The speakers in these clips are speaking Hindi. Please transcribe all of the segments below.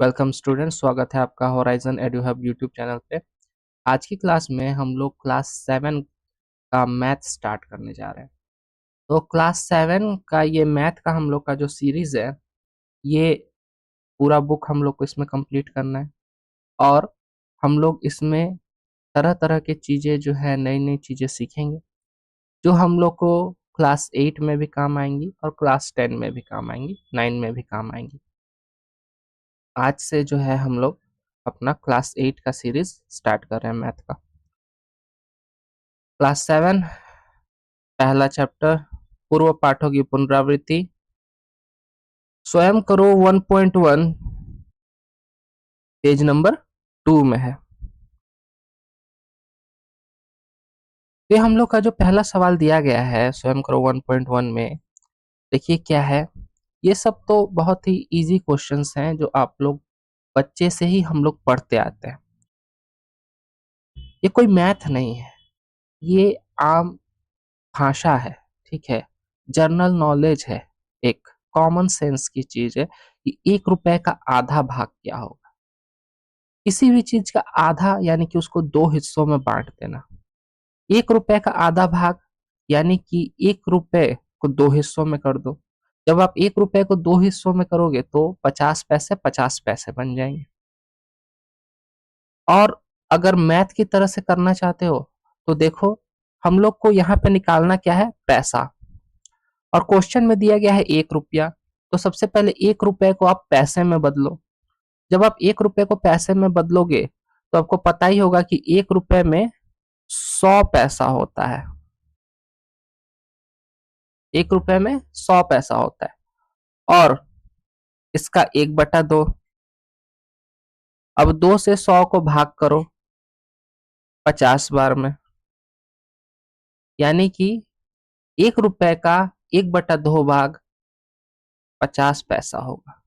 वेलकम स्टूडेंट, स्वागत है आपका horizon edu hub YouTube channel पे। आज की क्लास में हम लोग क्लास 7 का मैथ स्टार्ट करने जा रहे हैं। तो क्लास 7 का ये मैथ का हम लोग का जो सीरीज है, ये पूरा बुक हम लोग को इसमें कंप्लीट करना है। और हम लोग इसमें तरह तरह की चीज़ें जो है, नई नई चीज़ें सीखेंगे जो हम लोग को क्लास 8 में भी काम आएंगी और क्लास 10 में भी काम आएंगी, 9 में भी काम आएंगी। आज से जो है हम लोग अपना क्लास 8 का सीरीज स्टार्ट कर रहे हैं मैथ का। क्लास 7 पहला चैप्टर पूर्व पाठों की पुनरावृत्ति। स्वयं करो 1.1 पेज नंबर 2 में है। तो हम लोग का जो पहला सवाल दिया गया है स्वयं करो 1.1 में, देखिए क्या है। ये सब तो बहुत ही इजी क्वेश्चंस हैं जो आप लोग बच्चे से ही हम लोग पढ़ते आते हैं। ये कोई मैथ नहीं है, ये आम भाषा है, ठीक है। जनरल नॉलेज है, एक कॉमन सेंस की चीज है कि 1 रुपए का आधा भाग क्या होगा। किसी भी चीज का आधा यानी कि उसको दो हिस्सों में बांट देना। 1 रुपए का आधा भाग यानी कि 1 रुपए को दो हिस्सों में कर दो। जब आप 1 रुपए को दो हिस्सों में करोगे तो 50 पैसे 50 पैसे बन जाएंगे। और अगर मैथ की तरह से करना चाहते हो तो देखो, हम लोग को यहाँ पे निकालना क्या है, पैसा। और क्वेश्चन में दिया गया है 1 रुपया, तो सबसे पहले 1 रुपए को आप पैसे में बदलो। जब आप 1 रुपए को पैसे में बदलोगे तो आपको पता ही होगा कि 1 रुपए में 100 पैसा होता है। 1 रुपए में 100 पैसा होता है। और इसका 1/2। अब 2 से 100 को भाग करो 50 बार में, यानी कि 1 रुपए का 1/2 भाग 50 पैसा होगा।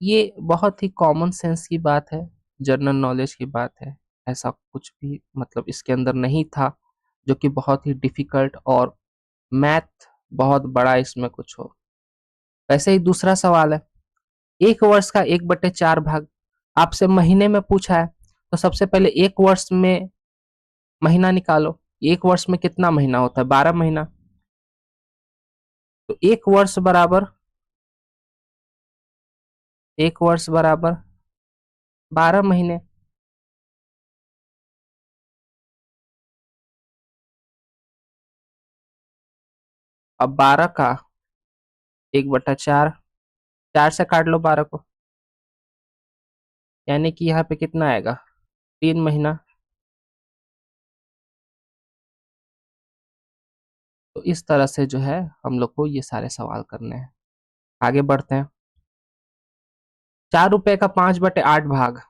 ये बहुत ही कॉमन सेंस की बात है, जनरल नॉलेज की बात है। ऐसा कुछ भी मतलब इसके अंदर नहीं था जो कि बहुत ही डिफिकल्ट और मैथ बहुत बड़ा इसमें कुछ हो। वैसे ही दूसरा सवाल है, 1 वर्ष का 1/4 भाग। आपसे महीने में पूछा है तो सबसे पहले 1 वर्ष में महीना निकालो। 1 वर्ष में कितना महीना होता है, 12 महीना। तो 1 वर्ष बराबर 12 महीने। अब 12 का 1/4, 4 से काट लो 12 को, यानी कि यहाँ पे कितना आएगा, 3 महीना। तो इस तरह से जो है हम लोग को ये सारे सवाल करने हैं। आगे बढ़ते हैं। 4 रुपए का 5/8 भाग,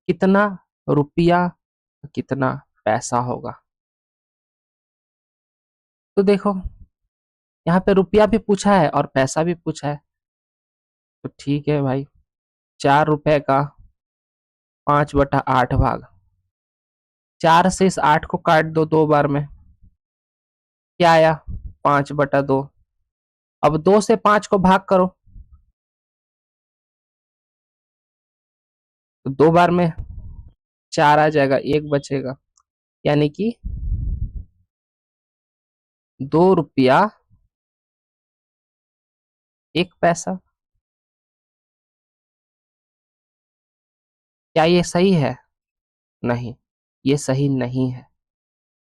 कितना रुपया, कितना पैसा होगा। तो देखो, यहाँ पे रुपया भी पूछा है और पैसा भी पूछा है। तो ठीक है भाई, 4 रुपए का 5/8 भाग, 4 से इस 8 को काट दो 2 बार में, क्या आया, 5/2। अब 2 से 5 को भाग करो तो 2 बार में 4 आ जाएगा, 1 बचेगा, यानी कि 2 रुपया 1 पैसा। क्या ये सही है? नहीं, ये सही नहीं है।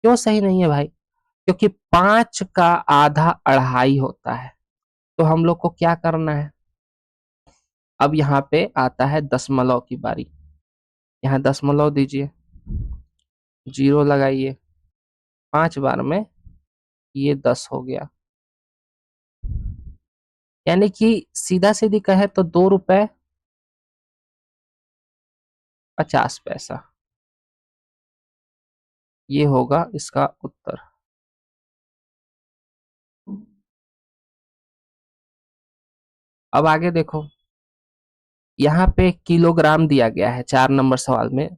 क्यों सही नहीं है भाई? क्योंकि 5 का आधा 2.5 होता है। तो हम लोग को क्या करना है, अब यहाँ पे आता है दशमलव की बारी। यहाँ दशमलव दीजिए, जीरो लगाइए, 5 बार में ये 10 हो गया। यानी कि सीधा सीधी कहे तो 2 रुपए 50 पैसा, ये होगा इसका उत्तर। अब आगे देखो, यहाँ पे किलोग्राम दिया गया है 4 नंबर सवाल में,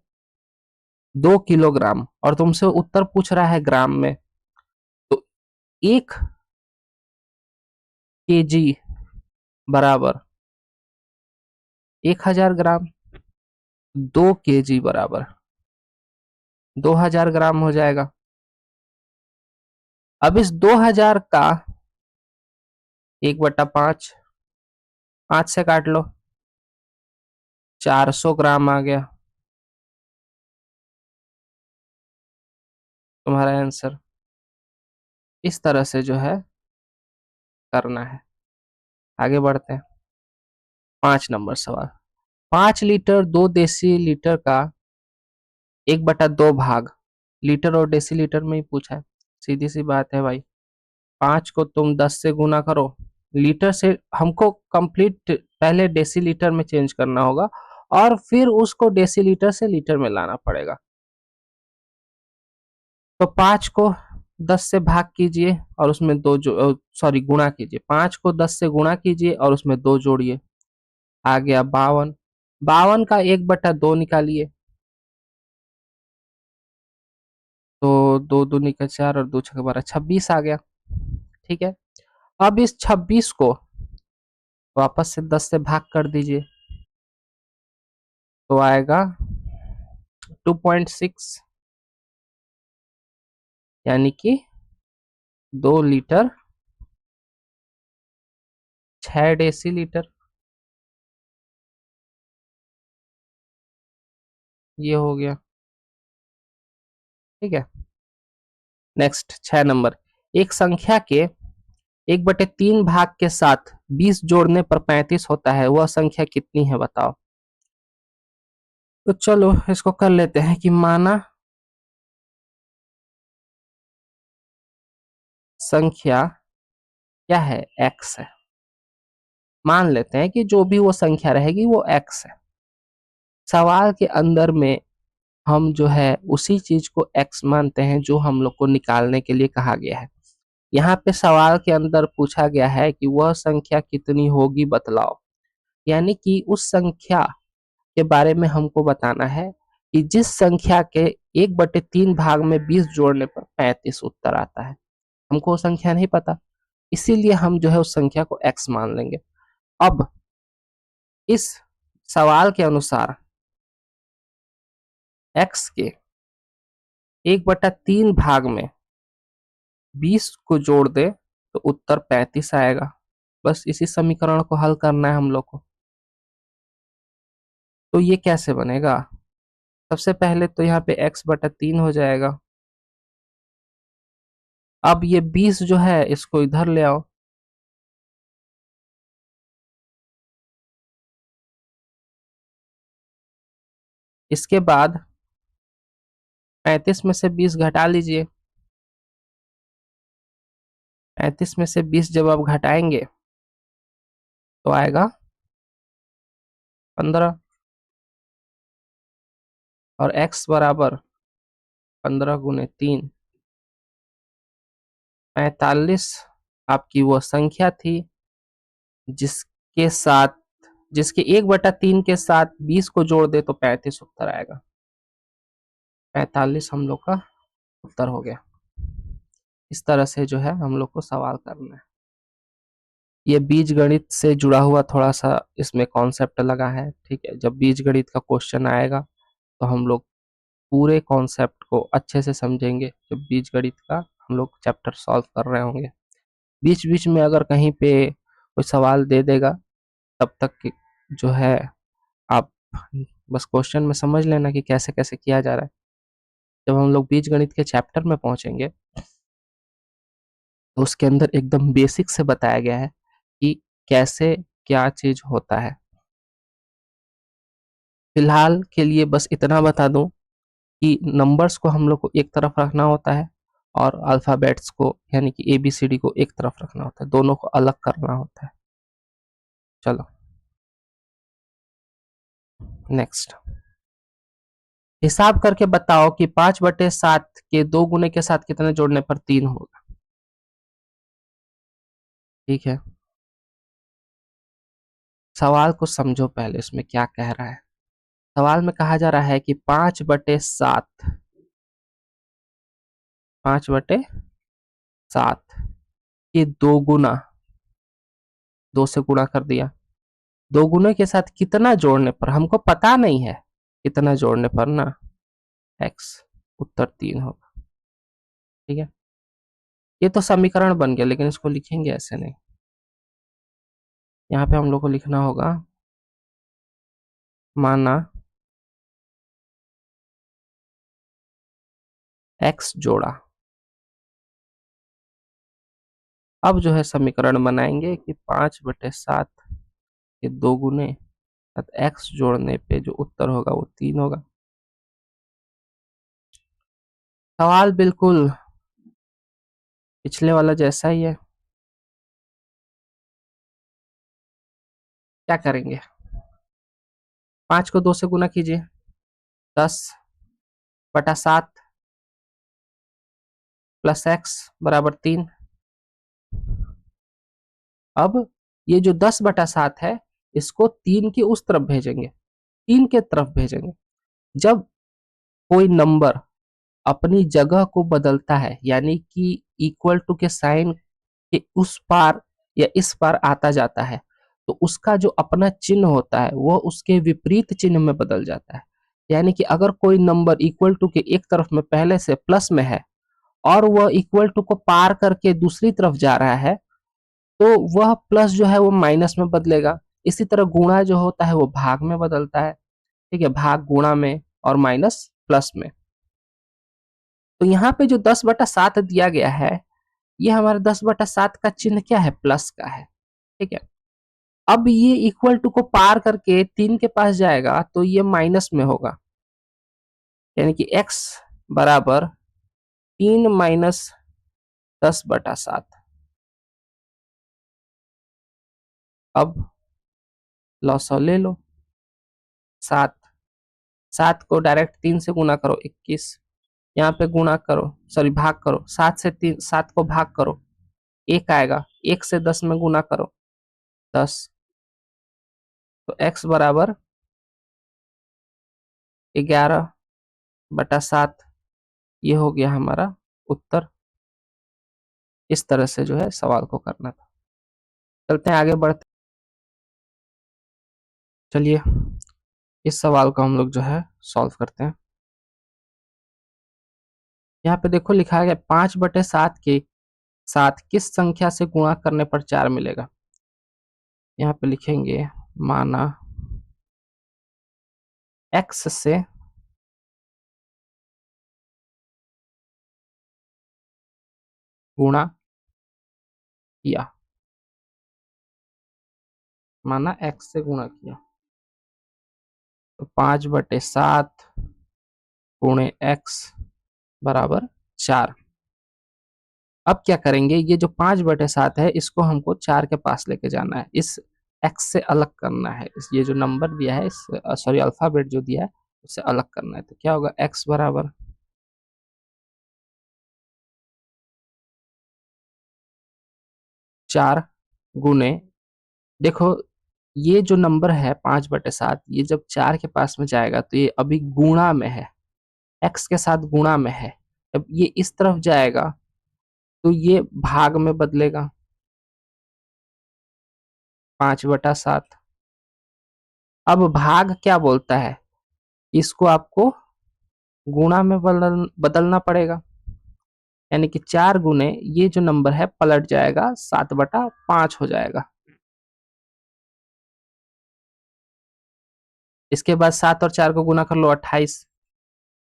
2 किलोग्राम, और तुमसे उत्तर पूछ रहा है ग्राम में। तो 1 केजी बराबर 1000 ग्राम 2 kg बराबर 2000 ग्राम हो जाएगा। अब इस 2000 का 1/5, 5 से काट लो, 400 ग्राम आ गया तुम्हारा आंसर। इस तरह से जो है करना है। आगे बढ़ते हैं। 5 नंबर सवाल। 5 लीटर 2 डेसीलीटर का 1/2 भाग, लीटर और डेसीलीटर में ही पूछा है। सीधी सी बात है भाई, 5 को तुम 10 से गुना करो, लीटर से हमको कंप्लीट पहले डेसीलीटर में चेंज करना होगा और फिर उसको डेसीलीटर से लीटर में लाना पड़ेगा। तो 5 को 10 से भाग कीजिए और उसमें दो जो सॉरी गुणा कीजिए, 5 को 10 से गुणा कीजिए और उसमें 2 जोड़िए, आ गया 52। 52 का 1/2 निकालिए, तो 2 दूनी का 4 और 2 छक्के 12, 26 आ गया। ठीक है, अब इस 26 को वापस से 10 से भाग कर दीजिए, तो आएगा 2.6, यानी कि 2 लीटर 6 डेसीलीटर। ये हो गया। ठीक है, नेक्स्ट 6 नंबर। एक संख्या के 1/3 भाग के साथ 20 जोड़ने पर 35 होता है, वह संख्या कितनी है बताओ। तो चलो इसको कर लेते हैं कि माना संख्या क्या है, x है। मान लेते हैं कि जो भी वो संख्या रहेगी वो x है। सवाल के अंदर में हम जो है उसी चीज को x मानते हैं जो हम लोग को निकालने के लिए कहा गया है। यहाँ पे सवाल के अंदर पूछा गया है कि वह संख्या कितनी होगी बतलाओ, यानी कि उस संख्या के बारे में हमको बताना है कि जिस संख्या के 1/3 भाग में 20 जोड़ने पर 35 उत्तर आता है। हमको वो संख्या नहीं पता, इसीलिए हम जो है उस संख्या को x मान लेंगे। अब इस सवाल के अनुसार x के 1/3 भाग में 20 को जोड़ दे तो उत्तर 35 आएगा। बस इसी समीकरण को हल करना है हम लोग को। तो ये कैसे बनेगा, सबसे पहले तो यहाँ पे x/3 हो जाएगा। अब ये 20 जो है इसको इधर ले आओ, इसके बाद 35 में से 20 घटा लीजिए। 35 में से 20 जब आप घटाएंगे तो आएगा 15, और x बराबर 15 × 3, 45 आपकी वो संख्या थी जिसके साथ जिसके 1/3 के साथ 20 को जोड़ दे तो 35 उत्तर आएगा। 45 हम लोग का उत्तर हो गया। इस तरह से जो है हम लोग को सवाल करना है। ये बीज गणित से जुड़ा हुआ थोड़ा सा इसमें कॉन्सेप्ट लगा है। ठीक है, जब बीज गणित का क्वेश्चन आएगा तो हम लोग पूरे कॉन्सेप्ट को अच्छे से समझेंगे, जब बीज गणित का हम लोग चैप्टर सॉल्व कर रहे होंगे। बीच बीच में अगर कहीं पे कोई सवाल दे देगा तब तक जो है आप बस क्वेश्चन में समझ लेना कि कैसे कैसे किया जा रहा है। जब हम लोग बीज गणित के चैप्टर में पहुंचेंगे तो उसके अंदर एकदम बेसिक से बताया गया है कि कैसे क्या चीज होता है। फिलहाल के लिए बस इतना बता दूं कि नंबर्स को हम लोग को एक तरफ रखना होता है और अल्फाबेट्स को यानी कि ABCD को एक तरफ रखना होता है, दोनों को अलग करना होता है। चलो नेक्स्ट। हिसाब करके बताओ कि 5/7 के 2 गुने के साथ कितने जोड़ने पर 3 होगा। ठीक है, सवाल को समझो पहले इसमें क्या कह रहा है। सवाल में कहा जा रहा है कि 5/7, 5/7 के 2 गुना, 2 से गुणा कर दिया, दो गुने के साथ कितना जोड़ने पर, हमको पता नहीं है कितना जोड़ने पर ना, x, उत्तर 3 होगा। ठीक है, ये तो समीकरण बन गया, लेकिन इसको लिखेंगे ऐसे नहीं। यहाँ पे हम लोग को लिखना होगा, माना x जोड़ा। अब जो है समीकरण बनाएंगे कि 5/7 के 2 गुने x जोड़ने पे जो उत्तर होगा वो 3 होगा। सवाल बिल्कुल पिछले वाला जैसा ही है। क्या करेंगे, 5 को 2 से गुना कीजिए, 10/7 प्लस x बराबर 3। अब ये जो 10/7 है, इसको 3 की उस तरफ भेजेंगे, 3 के तरफ भेजेंगे। जब कोई नंबर अपनी जगह को बदलता है, यानी कि इक्वल टू के साइन के उस पार या इस पार आता जाता है, तो उसका जो अपना चिन्ह होता है वो उसके विपरीत चिन्ह में बदल जाता है। यानी कि अगर कोई नंबर इक्वल टू के एक तरफ में पहले से प्लस में है और वह इक्वल टू को पार करके दूसरी तरफ जा रहा है, तो वह प्लस जो है वो माइनस में बदलेगा। इसी तरह गुणा जो होता है वो भाग में बदलता है। ठीक है, भाग गुणा में और माइनस प्लस में। तो यहाँ पे जो 10/7 दिया गया है, ये हमारा 10/7 का चिन्ह क्या है, प्लस का है। ठीक है, अब ये इक्वल टू को पार करके 3 के पास जाएगा तो ये माइनस में होगा, यानी कि x बराबर 3 माइनस 10/7। अब लॉसव ले लो, 7, 7 को डायरेक्ट 3 से गुना करो 21, यहाँ पे गुणा करो, सॉरी भाग करो, 7 से 3, 7 को भाग करो, 1 आएगा, 1 से 10 में गुना करो 10, तो x बराबर 11/7, ये हो गया हमारा उत्तर। इस तरह से जो है सवाल को करना था। चलते हैं आगे बढ़ते, चलिए इस सवाल को हम लोग जो है सॉल्व करते हैं। यहाँ पे देखो लिखा है 5/7 के साथ किस संख्या से गुणा करने पर 4 मिलेगा। यहाँ पे लिखेंगे, माना x से गुणा किया, माना x से गुणा किया, तो 5/7 गुणे x बराबर 4। अब क्या करेंगे, ये जो 5/7 है इसको हमको 4 के पास लेके जाना है, इस x से अलग करना है, इस ये जो नंबर दिया है, इस सॉरी अल्फाबेट जो दिया है उससे अलग करना है। तो क्या होगा, x बराबर 4 गुने, देखो ये जो नंबर है 5/7, ये जब 4 के पास में जाएगा तो ये अभी गुणा में है, x के साथ गुणा में है। जब ये इस तरफ जाएगा तो ये भाग में बदलेगा, 5/7। अब भाग क्या बोलता है, इसको आपको गुणा में बदलना पड़ेगा, यानी कि 4 गुने ये जो नंबर है पलट जाएगा, 7/5 हो जाएगा। इसके बाद 7 और 4 को गुना कर लो, 28,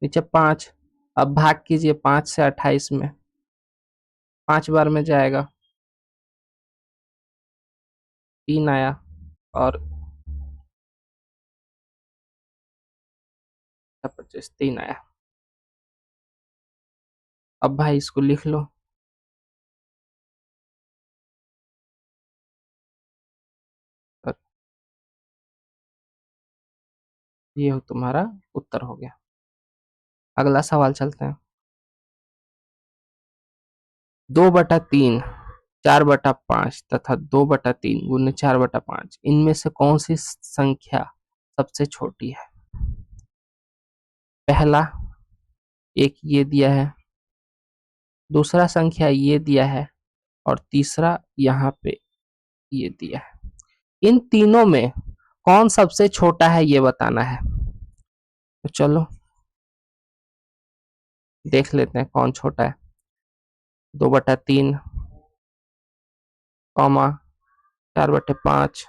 नीचे 5। अब भाग कीजिए 5 से 28 में, 5 बार में जाएगा, 3 आया, और 25, 3 आया। अब भाई इसको लिख लो, और ये तुम्हारा उत्तर हो गया। अगला सवाल चलते हैं। 2/3 4/5 तथा 2/3 गुने 4/5, इनमें से कौन सी संख्या सबसे छोटी है। पहला एक ये दिया है, दूसरा संख्या ये दिया है, और तीसरा यहाँ पे ये दिया है। इन तीनों में कौन सबसे छोटा है ये बताना है। तो चलो देख लेते हैं कौन छोटा है। 2/3 कॉमा 4/5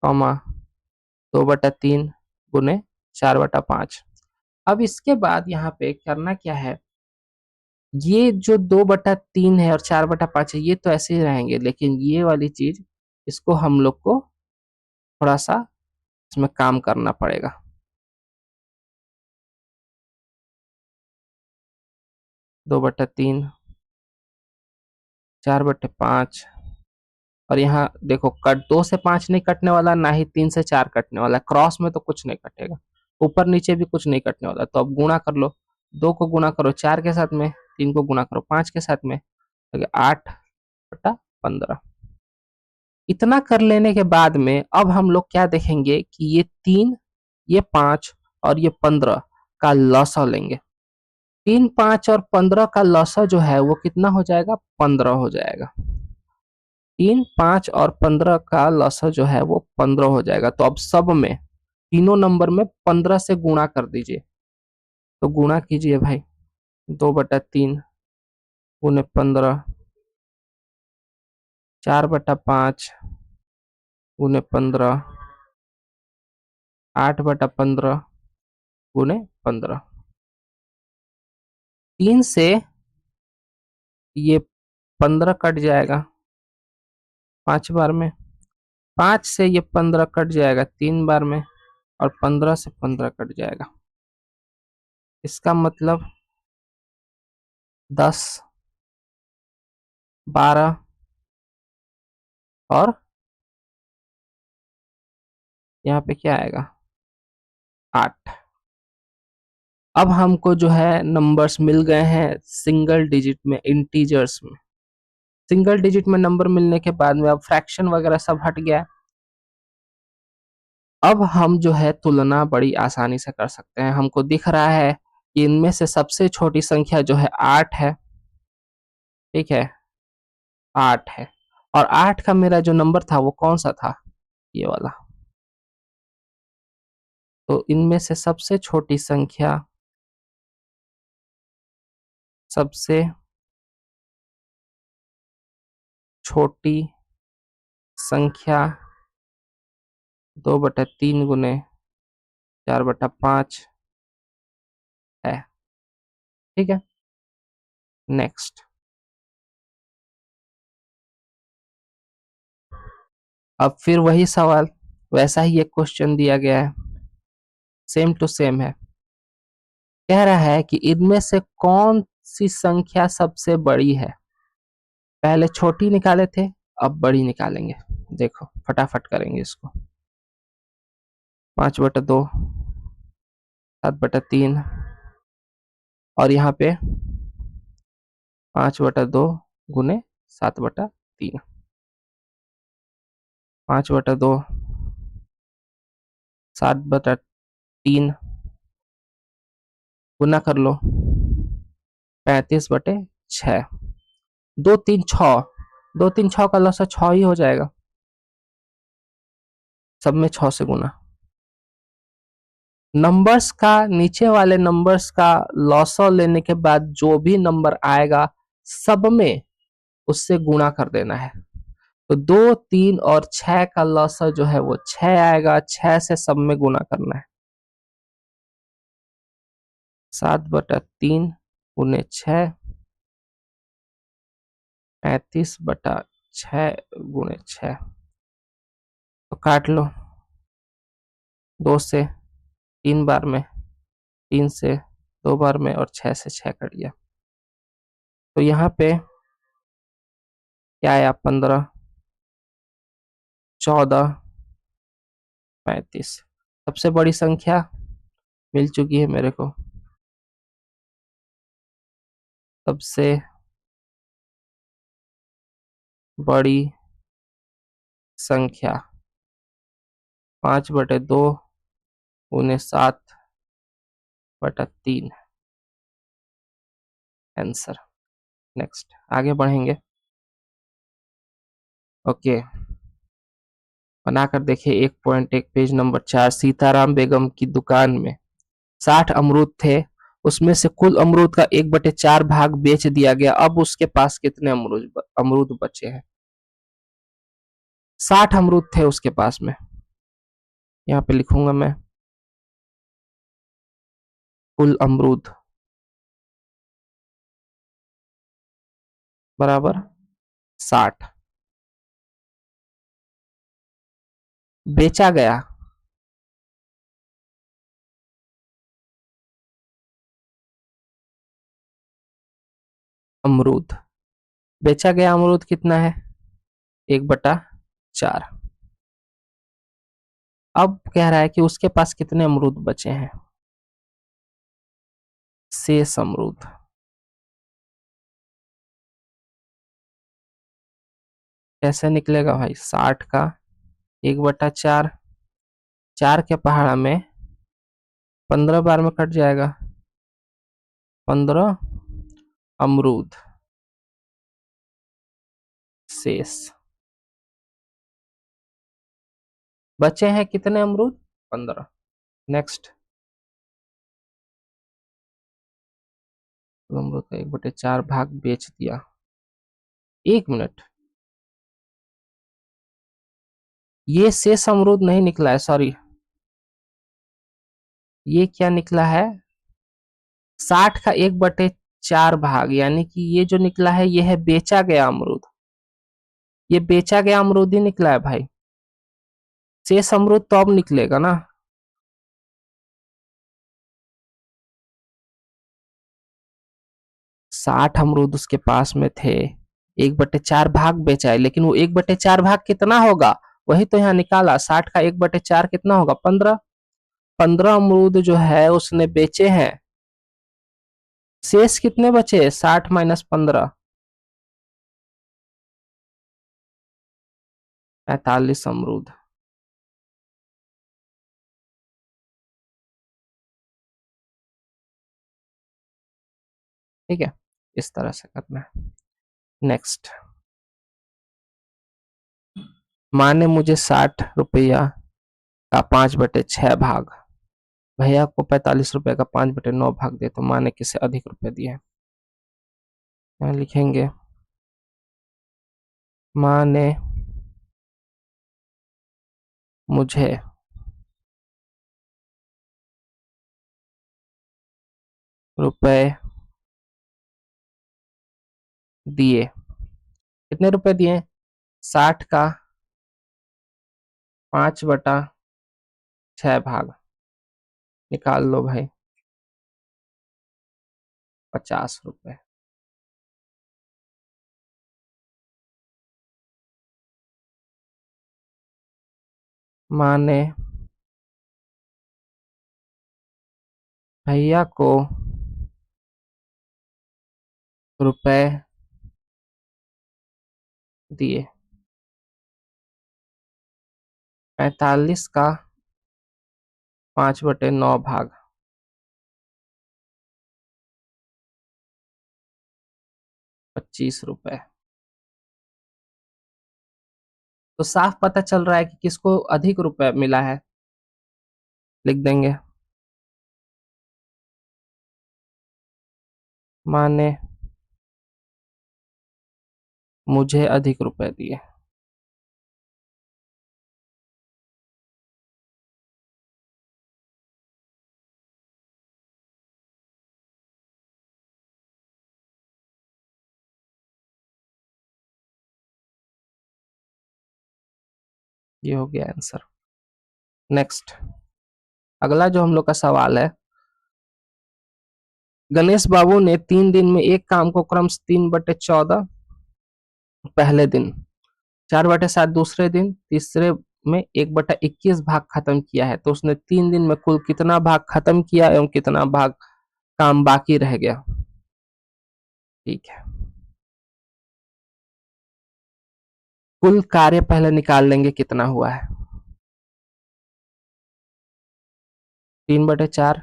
कॉमा 2/3 गुने 4/5। अब इसके बाद यहाँ पे करना क्या है, ये जो 2/3 है और 4/5 है ये तो ऐसे ही रहेंगे, लेकिन ये वाली चीज इसको हम लोग को थोड़ा सा इसमें काम करना पड़ेगा। 2/3 4/5 और यहाँ देखो कट 2 से 5 नहीं कटने वाला, ना ही 3 से 4 कटने वाला, क्रॉस में तो कुछ नहीं कटेगा, ऊपर नीचे भी कुछ नहीं कटने वाला। तो अब गुणा कर लो, 2 को गुणा करो 4 के साथ में, 3 को गुणा करो 5 के साथ में, तो 8/15। इतना कर लेने के बाद में अब हम लोग क्या देखेंगे कि ये 3, ये 5 और ये 15 का लसा लेंगे। 3, 5 और 15 का लसा जो है वो कितना हो जाएगा, 15 हो जाएगा। 3, 5 और 15 का लसा जो है वो 15 हो जाएगा। तो अब सब में तीनों नंबर में 15 से गुणा कर दीजिए। तो गुणा कीजिए भाई, 2/3 गुने 15, 4/5 गुने 15, 8/15 गुने 15। 3 से ये 15 कट जाएगा 5 बार में, 5 से ये 15 कट जाएगा 3 बार में, और 15 से 15 कट जाएगा। इसका मतलब 10, 12 और यहाँ पे क्या आएगा, 8। अब हमको जो है नंबर्स मिल गए हैं सिंगल डिजिट में, इंटीजर्स में। सिंगल डिजिट में नंबर मिलने के बाद में अब फ्रैक्शन वगैरह सब हट गया। अब हम जो है तुलना बड़ी आसानी से कर सकते हैं। हमको दिख रहा है कि इनमें से सबसे छोटी संख्या जो है 8 है, ठीक है, 8 है। और 8 का मेरा जो नंबर था वो कौन सा था, ये वाला। तो इनमें से सबसे छोटी संख्या, सबसे छोटी संख्या 2/3 गुने 4/5 है, ठीक है। नेक्स्ट, अब फिर वही सवाल, वैसा ही एक क्वेश्चन दिया गया है, सेम टू सेम है। कह रहा है कि इनमें से कौन सी संख्या सबसे बड़ी है। पहले छोटी निकाले थे, अब बड़ी निकालेंगे। देखो फटाफट करेंगे इसको। 5/2, 7/3 और यहाँ पे 5/2 गुने 7/3, 5/2 7/3 गुना कर लो 35/6। 2 3 6, 2 3 6 का लसा 6 ही हो जाएगा, सब में 6 से गुना। नंबर्स का, नीचे वाले नंबर्स का लॉसा लेने के बाद जो भी नंबर आएगा सब में उससे गुणा कर देना है। तो 2 3 और 6 का लॉसा जो है वो 6 आएगा, 6 से सब में गुणा करना है। 7/3 गुने 6, 35/6 गुने 6। तो काट लो, 2 से 3 बार में, 3 से 2 बार में और 6 से 6 कट गया। तो यहाँ पे क्या आया, 15, 14, 35। सबसे बड़ी संख्या मिल चुकी है मेरे को। सबसे बड़ी संख्या 5/2 गुने 7/3 आंसर। नेक्स्ट आगे बढ़ेंगे। ओके, बनाकर देखिए 1.1 पेज नंबर 4। सीताराम बेगम की दुकान में 60 अमरूद थे, उसमें से कुल अमरूद का 1/4 भाग बेच दिया गया। अब उसके पास कितने अमरूद बचे हैं? 60 अमरूद थे उसके पास में। यहाँ पे लिखूंगा मैं कुल अमरूद बराबर 60। बेचा गया अमरूद, बेचा गया अमरूद कितना है? 1/4। अब कह रहा है कि उसके पास कितने अमरूद बचे हैं? शेष अमरूद। कैसे निकलेगा भाई? 60 का 1/4, 4 के पहाड़ा में 15 बार में कट जाएगा। 15 अमरूद शेष। बचे हैं कितने अमरूद? 15। नेक्स्ट। अमरूद का 1/4 भाग बेच दिया। 1 मिनट, ये शेष अमरूद नहीं निकला है, सॉरी। ये क्या निकला है? 60 का 1/4 भाग, यानी कि ये जो निकला है ये है बेचा गया अमरूद। ये बेचा गया अमरूद ही निकला है भाई। शेष अमरूद तो अब निकलेगा ना। 60 अमरूद उसके पास में थे, 1/4 भाग बेचा है, लेकिन वो 1/4 भाग कितना होगा? वही तो यहाँ निकाला। 60 का 1/4 कितना होगा? 15। 15 अमरूद जो है उसने बेचे हैं। शेष कितने बचे? 60 माइनस 15, 45 अमरूद। ठीक है, इस तरह से करना है। नेक्स्ट। माँ ने मुझे 60 रुपया का 5/6 भाग, भैया को 45 रुपए का 5/9 भाग दे, तो माँ ने किसे अधिक रुपए दिए? यहाँ लिखेंगे माँ ने मुझे रुपए दिए। कितने रुपए दिए? 60 का 5/6 भाग, निकाल लो भाई। 50 रुपए। माँ ने भैया को रुपए दिए। 45 का 5/9 भाग, 25 रुपए। तो साफ पता चल रहा है कि किसको अधिक रुपए मिला है। लिख देंगे माँ ने मुझे अधिक रुपए दिए। ये हो गया आंसर। नेक्स्ट। अगला जो हम लोग का सवाल है, गणेश बाबू ने 3 दिन में एक काम को क्रम 3/14 पहले दिन, 4/7 दूसरे दिन, तीसरे में 1/21 भाग खत्म किया है, तो उसने 3 दिन में कुल कितना भाग खत्म किया एवं कितना भाग काम बाकी रह गया? ठीक है, कुल कार्य पहले निकाल लेंगे कितना हुआ है। 3/4,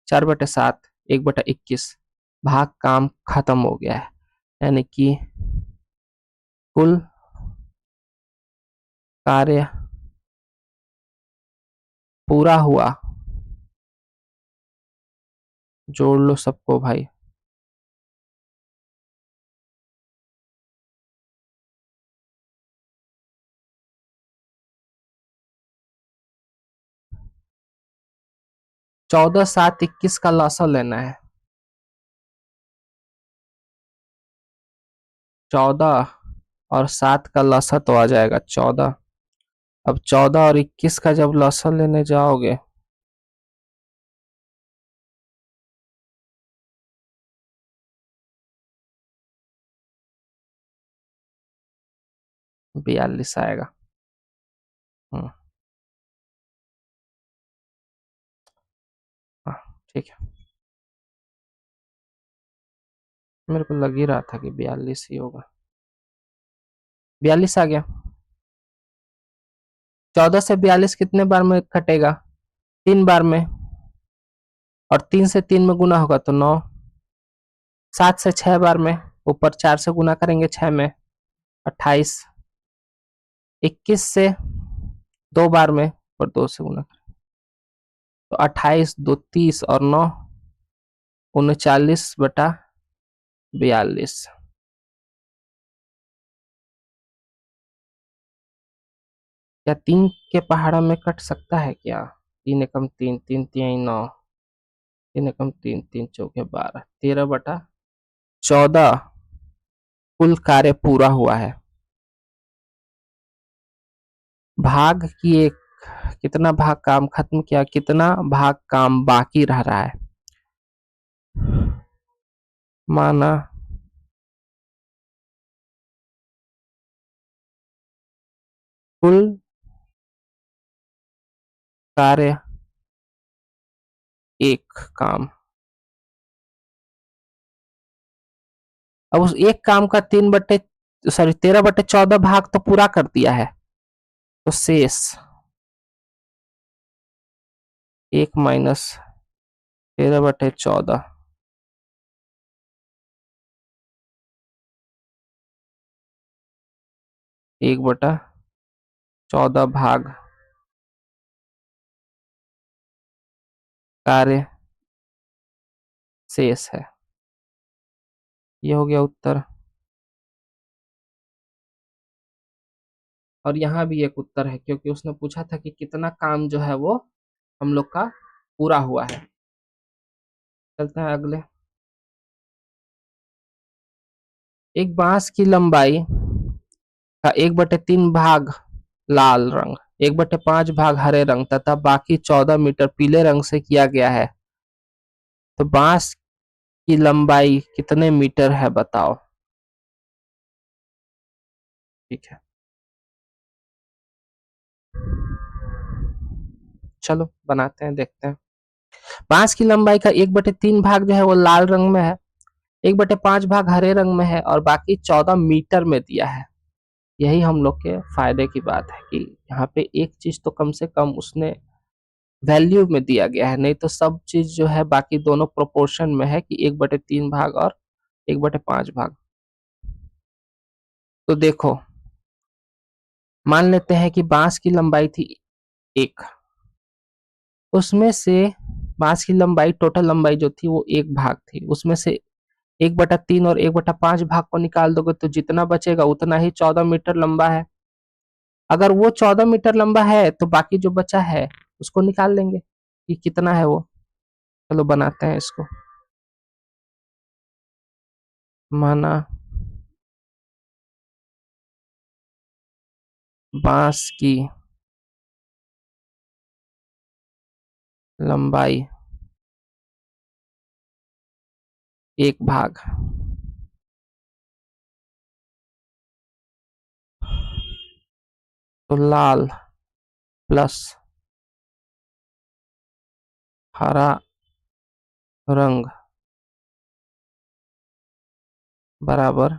4/7, 1/21 भाग काम खत्म हो गया है, यानी कि कुल कार्य पूरा हुआ, जोड़ लो सबको भाई। 14, 7, 21 का लॉसा लेना है। 14 और 7 का लॉसा तो आ जाएगा 14। अब 14 और 21 का जब लॉसा लेने जाओगे 42 आएगा। हम्म, हाँ ठीक है, मेरे को लग ही रहा था कि 42 ही होगा। 42 आ गया। 14 से 42 कितने बार में कटेगा? 3 बार में, और 3 से 3 में गुना होगा तो 9। 7 से 6 बार में, ऊपर 4 से गुना करेंगे 6 में 28। 21 से 2 बार में, ऊपर 2 से गुना करें तो 28, 2 30 और 9 39/42। क्या 3 के पहाड़ा में कट सकता है क्या? 3 एकम 3, 3 तिहाई 9, 3 एकम 3, 3 चौके 12, 13/14 कुल कार्य पूरा हुआ है। भाग की एक, कितना भाग काम खत्म किया, कितना भाग काम बाकी रह रहा है। माना कुल कार्य एक काम। अब उस एक काम का 13/14 भाग तो पूरा कर दिया है, तो शेष 1 माइनस 13/14, 1/14 भाग कार्य शेष है। ये हो गया उत्तर। और यहाँ भी एक उत्तर है, क्योंकि उसने पूछा था कि कितना काम जो है वो हम लोग का पूरा हुआ है। चलते हैं अगले। एक बांस की लंबाई का 1/3 भाग लाल रंग, 1/5 भाग हरे रंग तथा बाकी 14 मीटर पीले रंग से किया गया है, तो बांस की लंबाई कितने मीटर है बताओ। ठीक है, चलो बनाते हैं, देखते हैं। बांस की लंबाई का 1/3 भाग जो है वो लाल रंग में है, 1/5 भाग हरे रंग में है, और बाकी 14 मीटर में दिया है। यही हम लोग के फायदे की बात है कि यहाँ पे एक चीज तो कम से कम उसने वैल्यू में दिया गया है, नहीं तो सब चीज जो है बाकी दोनों प्रोपोर्शन में है कि 1/3 भाग और 1/5 भाग। तो देखो, मान लेते हैं कि बांस की लंबाई थी 1, उसमें से बांस की लंबाई, टोटल लंबाई जो थी वो 1 भाग थी, उसमें से 1/3 और 1/5 भाग को निकाल दोगे तो जितना बचेगा उतना ही 14 मीटर लंबा है। अगर वो 14 मीटर लंबा है तो बाकी जो बचा है उसको निकाल लेंगे कि कितना है वो। चलो बनाते हैं इसको। माना बांस की लंबाई 1 भाग, तो लाल प्लस हरा रंग बराबर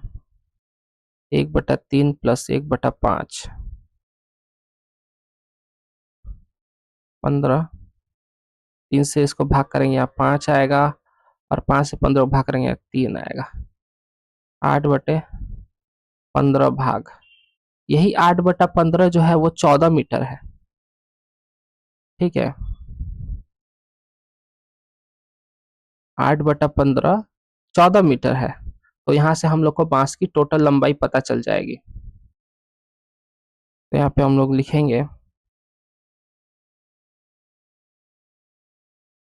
1/3 प्लस 1/5, 15। 3 से इसको भाग करेंगे यहाँ 5 आएगा, और 5 से 15 भाग करेंगे 3 आएगा। 8/15 भाग, यही 8/15 जो है वो 14 मीटर है। ठीक है। 8/15 14 मीटर है। तो यहाँ से हम लोग को बांस की टोटल लंबाई पता चल जाएगी। तो यहाँ पे हम लोग लिखेंगे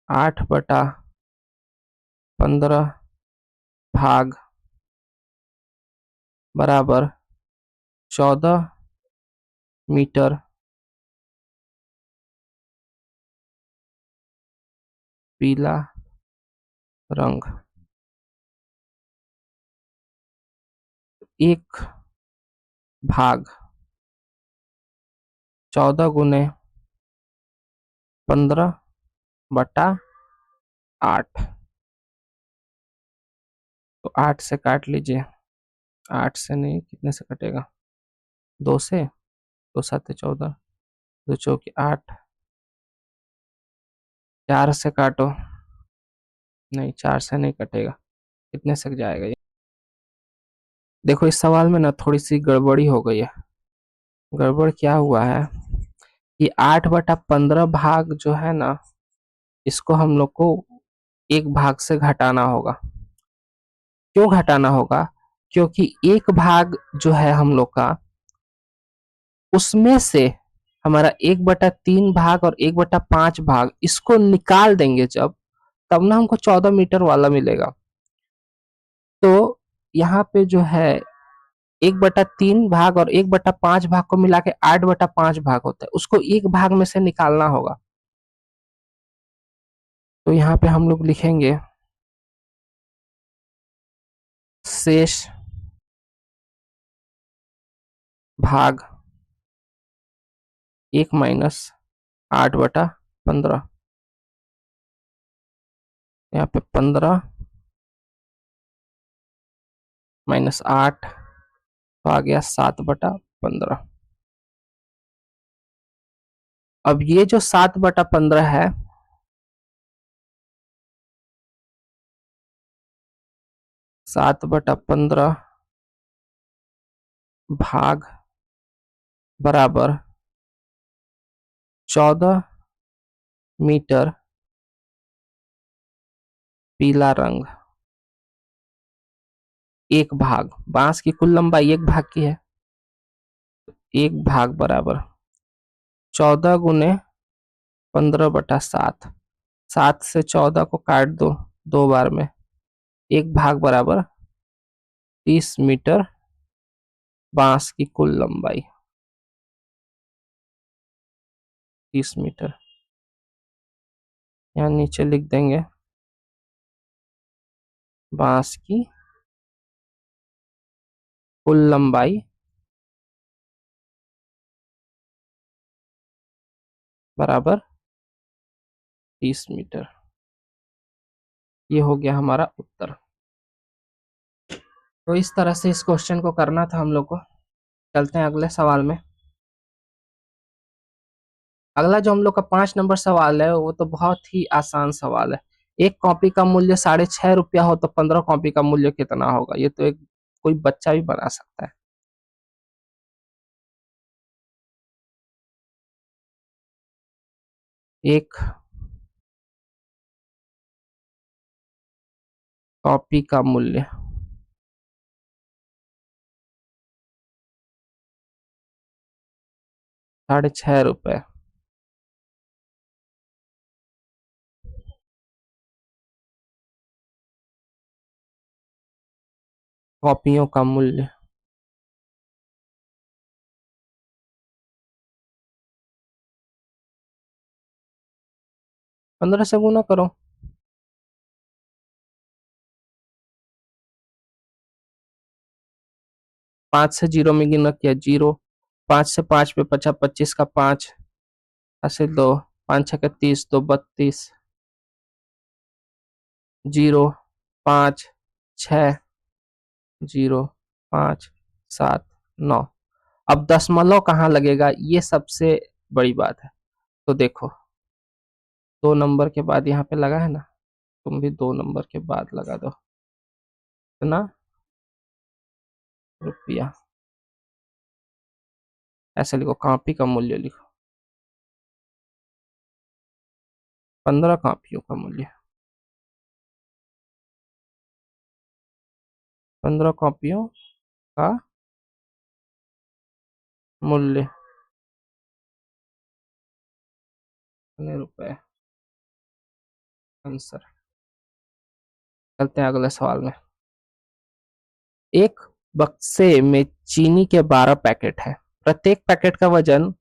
8/15 भाग बराबर 14 मीटर पीला रंग। एक भाग 14 × 15/8। तो 8 से काट लीजिए। 8 से नहीं, कितने से कटेगा? 2 से। 2 × 7 = 14, 2 × 4 = 8। 4 से काटो। नहीं, 4 से नहीं कटेगा। कितने से जाएगा ये? देखो इस सवाल में ना थोड़ी सी गड़बड़ी हो गई है। गड़बड़ क्या हुआ है कि 8/15 भाग जो है ना, इसको हम लोग को एक भाग से घटाना होगा। क्यों घटाना होगा? क्योंकि एक भाग जो है हम लोग का, उसमें से हमारा 1/3 भाग और 1/5 भाग इसको निकाल देंगे जब, तब ना हमको 14 मीटर वाला मिलेगा। तो यहाँ पे जो है 1/3 भाग और 1/5 भाग को मिला के 8/5 भाग होता है, उसको एक भाग में से निकालना होगा। तो यहाँ पे हम लोग लिखेंगे शेष भाग 1 - 8/15। यहाँ पे 15 - 8 तो आ गया 7/15। अब ये जो 7/15 है, 7/15 भाग बराबर 14 मीटर पीला रंग। एक भाग, बांस की कुल लंबाई एक भाग की है। एक भाग बराबर 14 × 15/7। 7 से 14 को काट दो 2 बार में। एक भाग बराबर 30 मीटर बांस की कुल लंबाई। 30 मीटर। यहाँ नीचे लिख देंगे बांस की कुल लंबाई बराबर 30 मीटर। ये हो गया हमारा उत्तर। तो इस तरह से इस क्वेश्चन को करना था हम लोग को। चलते हैं अगले सवाल में। अगला जो हम लोग का 5 नंबर सवाल है, वो तो बहुत ही आसान सवाल है। एक कॉपी का मूल्य 6.5 रुपया हो तो 15 कॉपी का मूल्य कितना होगा? ये तो एक कोई बच्चा भी बना सकता है। एक कॉपी का मूल्य 6.5 रुपए। कॉपियों का मूल्य 15 से गुना करो। 5 से 0 में गिना किया 0। 5 से 5 पे बचा 25 का 5 ऐसे 2। 5 × 6 = 30, 2 = 32। 0 5 6 0 5 7 9। अब दशमलव कहाँ लगेगा, ये सबसे बड़ी बात है। तो देखो 2 नंबर के बाद यहाँ पे लगा है ना, तुम भी 2 नंबर के बाद लगा दो। इतना रुपया ऐसे लिखो, कॉपी का मूल्य लिखो। 15 कॉपियों का मूल्य, 15 कॉपियों का मूल्य कितने रुपए? आंसर। चलते हैं अगले सवाल में। एक बक्से में चीनी के 12 पैकेट है, प्रत्येक पैकेट का वजन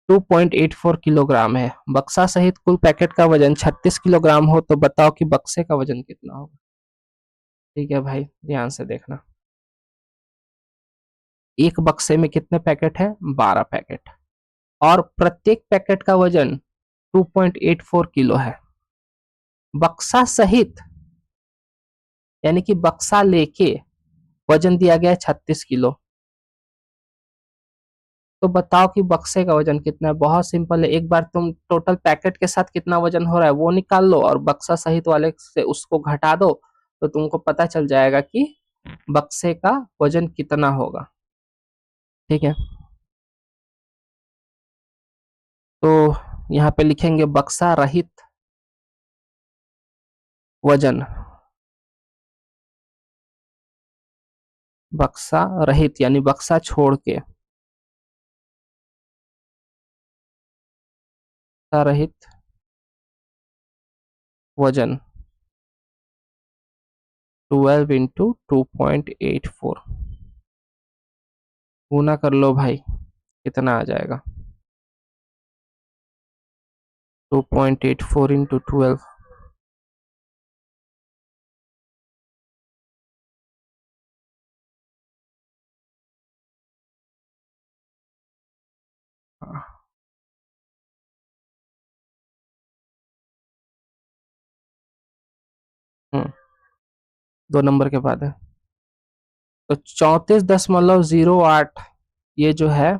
2.84 किलोग्राम है। बक्सा सहित कुल पैकेट का वजन 36 किलोग्राम हो तो बताओ कि बक्से का वजन कितना होगा। ठीक है भाई, ध्यान से देखना। एक बक्से में कितने पैकेट है? 12 पैकेट, और प्रत्येक पैकेट का वजन 2.84 किलो है। बक्सा सहित यानी कि बक्सा लेके वजन दिया गया है 36 किलो, तो बताओ कि बक्से का वजन कितना है। बहुत सिंपल है, एक बार तुम टोटल पैकेट के साथ कितना वजन हो रहा है वो निकाल लो और बक्सा सहित वाले से उसको घटा दो, तो तुमको पता चल जाएगा कि बक्से का वजन कितना होगा। ठीक है, तो यहाँ पे लिखेंगे बक्सा रहित वजन, बक्सा रहित यानी बक्सा छोड़ के, बक्सा रहित वजन 12 इंटू 2.84, गुना कर लो भाई, कितना आ जाएगा? 2.84 इंटू 12, हम्म, 2 नंबर के बाद है, तो 34.08, ये जो है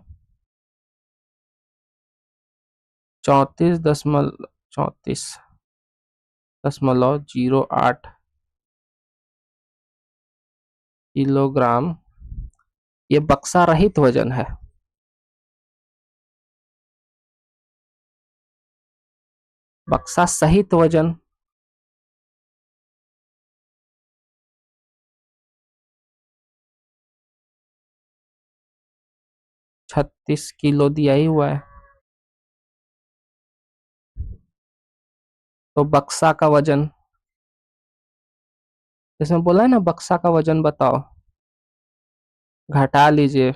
34.08 किलोग्राम ये बक्सा रहित वजन है। बक्सा सहित वजन 36 किलो दिया ही हुआ है, तो बक्सा का वजन, इसमें बोला है ना बक्सा का वजन बताओ, घटा लीजिए।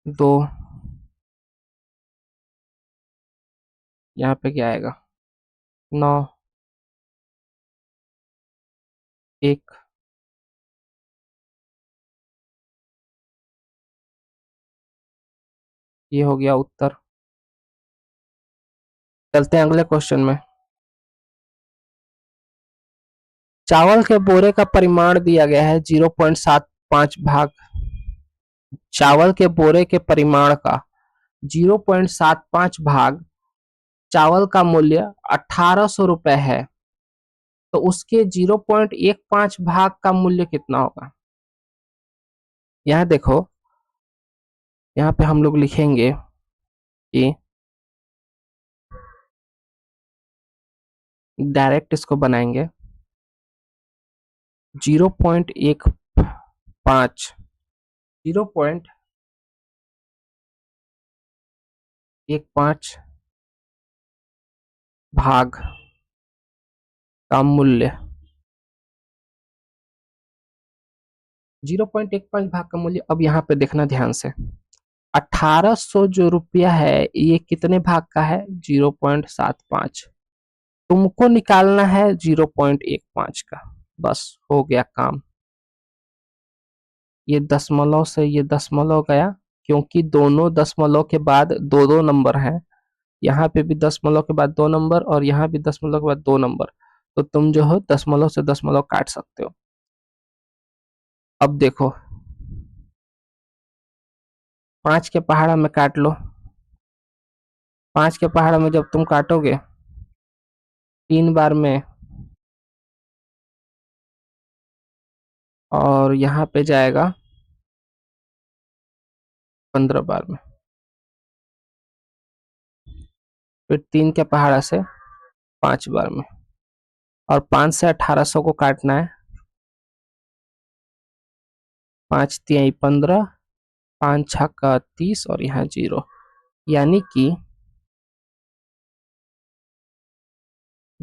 दो, यहाँ पे क्या आएगा? 9, 1, ये हो गया उत्तर। चलते हैं अगले क्वेश्चन में। चावल के बोरे का परिमाण दिया गया है 0.75 भाग, चावल के बोरे के परिमाण का 0.75 भाग चावल का मूल्य 1800 रुपए है, तो उसके 0.15 भाग का मूल्य कितना होगा? यहाँ देखो, यहाँ पे हम लोग लिखेंगे कि डायरेक्ट इसको बनाएंगे 0.15, 0.15 भाग का मूल्य, 0.15 भाग का मूल्य। अब यहाँ पे देखना ध्यान से, 1800 जो रुपया है ये कितने भाग का है? 0.75, तुमको निकालना है 0.15 का, बस हो गया काम। ये दशमलव से ये दशमलव गया, क्योंकि दोनों दशमलव के बाद दो दो नंबर हैं, यहाँ पे भी दशमलव के बाद 2 नंबर और यहाँ भी दशमलव के बाद 2 नंबर, तो तुम जो हो दशमलव से दशमलव काट सकते हो। अब देखो, 5 के पहाड़ा में काट लो, 5 के पहाड़ा में जब तुम काटोगे 3 बार में, और यहाँ पे जाएगा 15 बार में। फिर 3 के पहाड़ा से 5 बार में, और 5 से 1800 को काटना है। 5 तिहाई 15, 5 छक्का 30, और यहाँ 0, यानी कि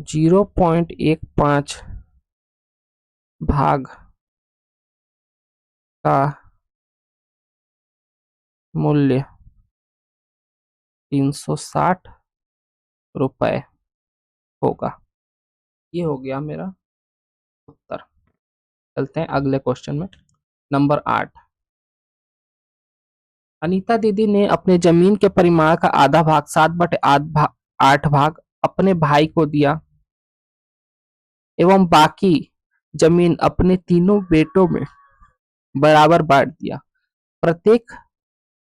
0.15 भाग का मूल्य 360 रुपए होगा। ये हो गया मेरा उत्तर। चलते हैं अगले क्वेश्चन में। नंबर 8। अनीता दीदी ने अपने जमीन के परिमाण का आधा भाग 7/8 भाग अपने भाई को दिया एवं बाकी जमीन अपने तीनों बेटों में बराबर बांट दिया। प्रत्येक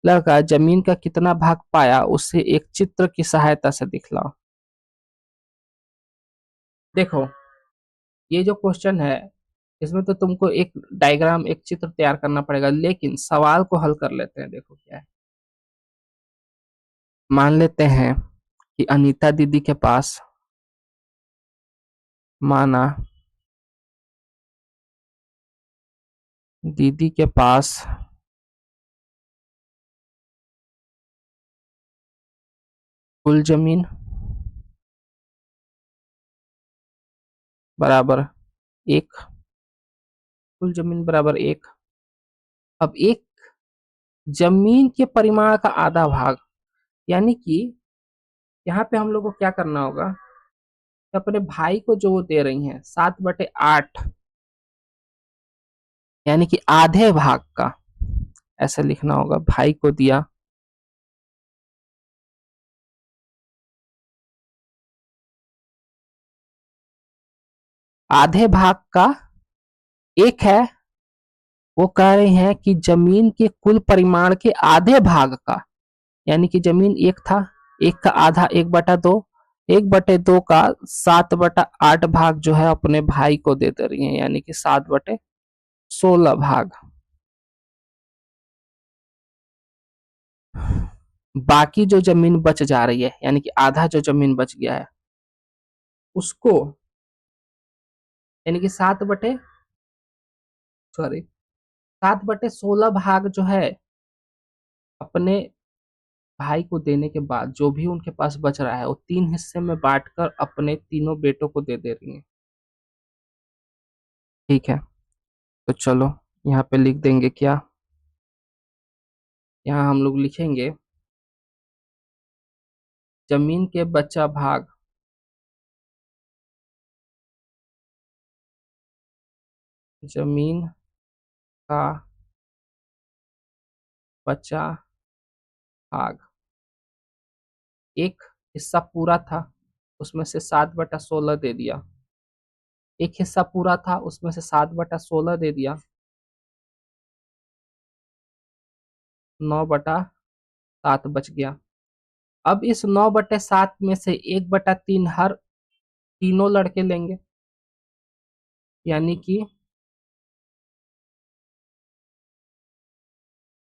लड़का जमीन का कितना भाग पाया उसे एक चित्र की सहायता से दिखलाओ। देखो, ये जो क्वेश्चन है इसमें तो तुमको एक डायग्राम, एक चित्र तैयार करना पड़ेगा, लेकिन सवाल को हल कर लेते हैं। देखो क्या है। मान लेते हैं कि अनीता दीदी के पास, माना दीदी के पास कुल जमीन बराबर 1, कुल जमीन बराबर 1। अब एक जमीन के परिमाण का आधा भाग, यानी कि यहाँ पे हम लोग को क्या करना होगा कि अपने भाई को जो वो दे रही हैं 7/8, यानी कि आधे भाग का, ऐसे लिखना होगा। भाई को दिया आधे भाग का 1 है, वो कह रहे हैं कि जमीन के कुल परिमाण के आधे भाग का, यानी कि जमीन 1 था, 1 का आधा 1/2, 1/2 का 7/8 भाग जो है अपने भाई को दे दे रही है, यानी कि 7/16 भाग। बाकी जो जमीन बच जा रही है, यानी कि आधा जो जमीन बच गया है उसको, यानी कि 7/16 भाग जो है अपने भाई को देने के बाद जो भी उनके पास बच रहा है वो 3 हिस्से में बांटकर अपने तीनों बेटों को दे दे रही है। ठीक है, तो चलो यहाँ पे लिख देंगे क्या। यहाँ हम लोग लिखेंगे जमीन के बचा भाग, जमीन का बचा भाग, एक हिस्सा पूरा था उसमें से 7/16 दे दिया, एक हिस्सा पूरा था उसमें से 7/16 दे दिया, 9/7 बच गया। अब इस 9/7 में से 1/3 हर तीनों लड़के लेंगे, यानी कि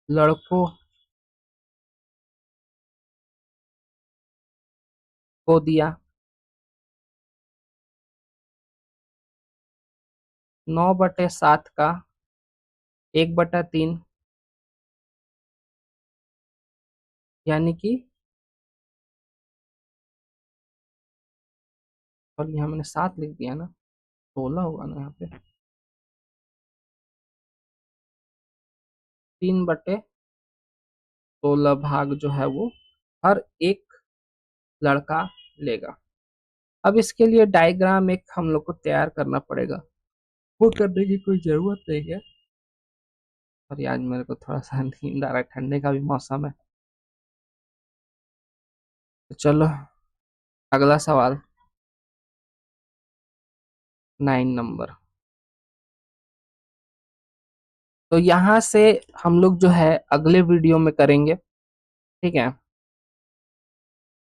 लड़कों को दिया 9/7 का 1/3, यानी कि, और यहाँ मैंने 7 लिख दिया ना, 16 होगा ना यहाँ पे, 3/16 भाग जो है वो हर एक लड़का लेगा। अब इसके लिए डायग्राम एक हम लोग को तैयार करना पड़ेगा, वो करने की कोई जरूरत नहीं है। और आज मेरे को थोड़ा सा नींद आ रहा है, ठंडे का भी मौसम है। तो चलो अगला सवाल, 9 नंबर। तो यहाँ से हम लोग जो है अगले वीडियो में करेंगे, ठीक है।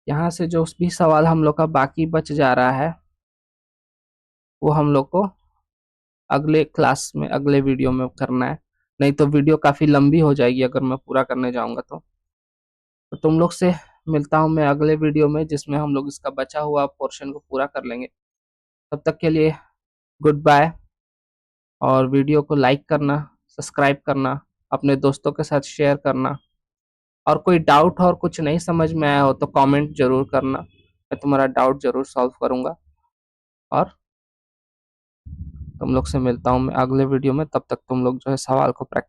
यहाँ से जो भी सवाल हम लोग का बाकी बच जा रहा है वो हम लोग को अगले क्लास में, अगले वीडियो में करना है। नहीं तो वीडियो काफी लंबी हो जाएगी अगर मैं पूरा करने जाऊंगा तो तुम लोग से मिलता हूँ मैं अगले वीडियो में, जिसमें हम लोग इसका बचा हुआ पोर्शन को पूरा कर लेंगे। तब तक के लिए गुड बाय, और वीडियो को लाइक करना, सब्सक्राइब करना, अपने दोस्तों के साथ शेयर करना, और कोई डाउट और कुछ नहीं समझ में आया हो तो कमेंट जरूर करना, मैं तुम्हारा डाउट जरूर सॉल्व करूंगा। और तुम लोग से मिलता हूँ मैं अगले वीडियो में, तब तक तुम लोग जो है सवाल को प्रैक्टिस